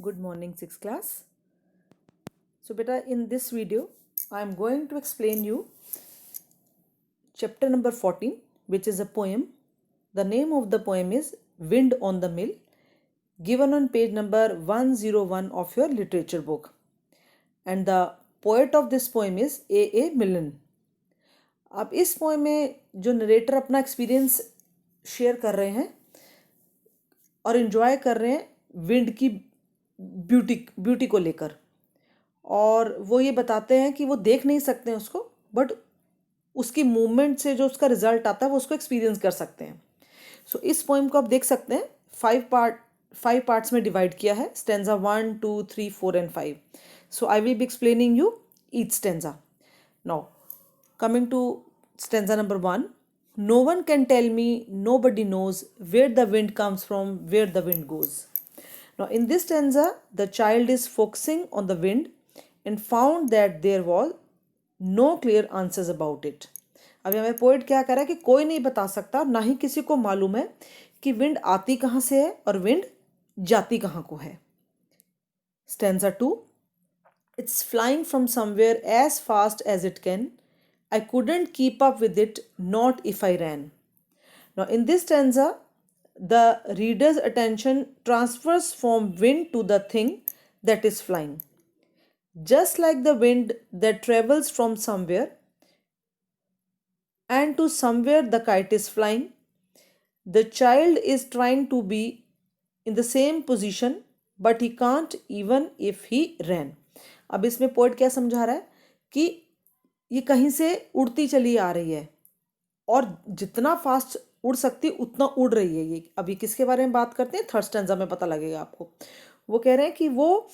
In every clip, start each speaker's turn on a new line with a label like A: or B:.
A: Good morning, 6th class. So beta, in this video I am going to explain you chapter number 14, which is a poem. The name of the poem is Wind on the Mill, given on page number 101 of your literature book, and the poet of this poem is A. Milne. अब इस poem में जो narrator अपना experience share कर रहे हैं और enjoy कर रहे हैं विंड की ब्यूटी को लेकर, और वो ये बताते हैं कि वो देख नहीं सकते हैं उसको, बट उसकी मूवमेंट से जो उसका रिजल्ट आता है वो उसको एक्सपीरियंस कर सकते हैं. सो इस पोएम को आप देख सकते हैं फाइव पार्ट्स में डिवाइड किया है. Stanza 1, 2, 3, 4 and 5. So I will be explaining you each stanza. Now coming to stanza number 1, no one can tell me, nobody knows where the wind comes from, where the wind goes. Now in this stanza the child is focusing on the wind and found that there was no clear answers about it. अब हमें poet क्या कह रहा है कि कोई नहीं बता सकता, ना ही किसी को मालूम है कि विंड आती कहाँ से है और विंड जाती कहाँ को है. Stanza 2, it's flying from somewhere as fast as it can. I couldn't keep up with it, not if I ran. Now in this stanza, the reader's attention transfers from wind to the thing that is flying. Just like the wind that travels from somewhere and to somewhere the kite is flying, the child is trying to be in the same position, but he can't even if he ran. अब इसमें poet क्या समझा रहा है कि ये कहीं से उड़ती चली आ रही है और जितना फास्ट उड़ सकती उतना उड़ रही है. ये अभी किसके बारे में बात करते हैं, थर्ड स्टैंजा में पता लगेगा आपको. वो कह रहे हैं कि वो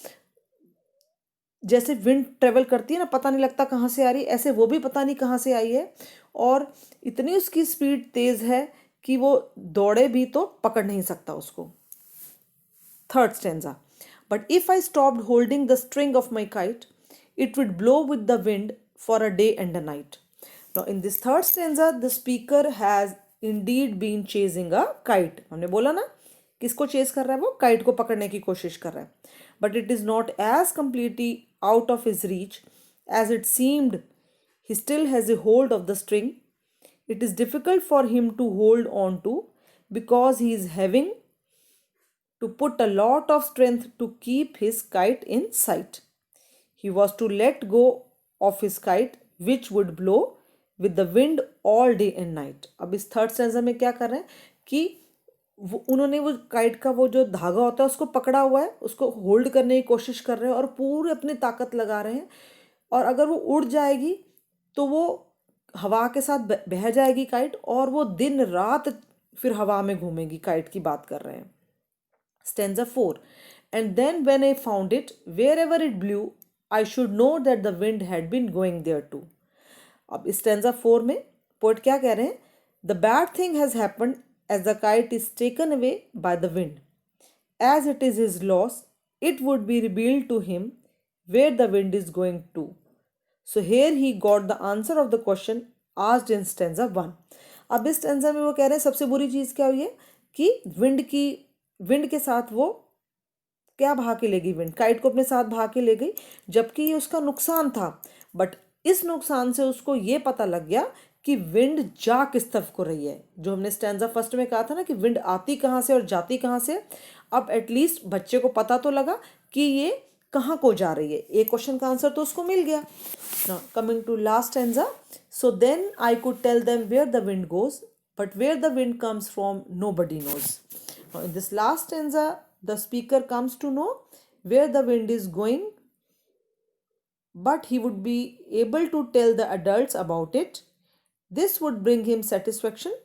A: जैसे विंड ट्रेवल करती है ना, पता नहीं लगता कहाँ से आ रही, ऐसे वो भी पता नहीं कहाँ से आई है और इतनी उसकी स्पीड तेज है कि वो दौड़े भी तो पकड़ नहीं सकता उसको. Third stanza, but if I stopped holding the string of my kite it would blow with the wind for a day and a night. Now in this third stanza the speaker has indeed been chasing a kite. हमने बोला ना किसको chess कर रहा है, वो kite को पकड़ने की कोशिश कर रहा है. But it is not as completely out of his reach as it seemed. He still has a hold of the string. It is difficult for him to hold on to because he is having to put a lot of strength to keep his kite in sight. He was to let go of his kite which would blow with the wind all day and night. अब इस third stanza में क्या कर रहे हैं कि उन्होंने वो काइट का वो जो धागा होता है उसको पकड़ा हुआ है, उसको होल्ड करने की कोशिश कर रहे हैं और पूरे अपनी ताकत लगा रहे हैं, और अगर वो उड़ जाएगी तो वो हवा के साथ बह जाएगी काइट और वो दिन रात फिर हवा में घूमेगी. काइट की बात कर रहे हैं. Stanza 4, and then when I found it, wherever it blew, I should know that the wind had been going there too. अब स्टैंजा 4 में पोएट क्या कह रहे हैं, the bad thing has happened as the kite is taken away by the wind. As it is his loss, it would be revealed to him where the wind is going to. So here he got the answer of the question asked in stanza 1. अब इस stanza में वो कह रहे हैं सबसे बुरी चीज़ क्या हुई है कि विंड के साथ वो क्या भगा के ले गई, विंड काइट को अपने साथ भगा के ले गई, जबकि ये उसका नुकसान था. बट इस नुकसान से उसको ये पता लग गया कि विंड जा किस तरफ को रही है. जो हमने स्टैंजा फर्स्ट में कहा था ना कि विंड आती कहाँ से और जाती कहाँ से, अब एटलीस्ट बच्चे को पता तो लगा कि ये कहाँ को जा रही है. एक क्वेश्चन का आंसर तो उसको मिल गया. Now coming to last stanza, so then I could tell them where the wind goes, but where the wind comes from nobody knows. Now in this last stanza the speaker comes to know where the wind is going, but he would be able to tell the adults about it. This would bring him satisfaction,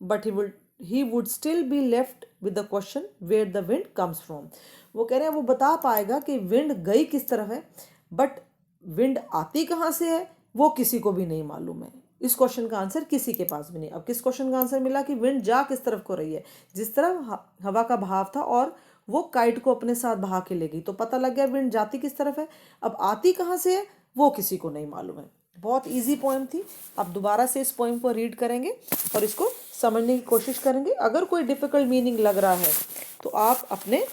A: but he would still be left with the question where the wind comes from. वो कह रहे हैं वो बता पाएगा कि wind गई किस तरफ है, बट विंड आती कहाँ से है वो किसी को भी नहीं मालूम है. इस क्वेश्चन का आंसर किसी के पास भी नहीं. अब किस क्वेश्चन का आंसर मिला कि विंड जा किस तरफ को रही है, जिस तरफ हवा का भाव था और वो काइट को अपने साथ बहा के ले गई, तो पता लग गया विंड जाती किस तरफ है. अब आती कहाँ से है वो किसी को नहीं मालूम है. बहुत इजी पोएम थी. आप दोबारा से इस पोएम को रीड करेंगे और इसको समझने की कोशिश करेंगे. अगर कोई डिफ़िकल्ट मीनिंग लग रहा है तो आप अपने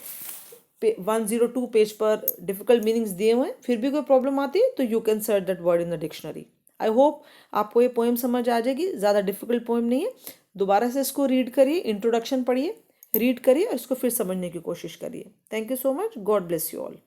A: 102 पेज पर डिफिकल्ट मीनिंग्स दिए हुए हैं, फिर भी कोई प्रॉब्लम आती है तो you can search that word in the dictionary. I hope आपको ये पोएम समझ आ जाएगी, ज़्यादा डिफिकल्ट पोएम नहीं है। दोबारा से इसको रीड करिए, इंट्रोडक्शन पढ़िए, रीड करिए और इसको फिर समझने की कोशिश करिए। Thank you so much, God bless you all.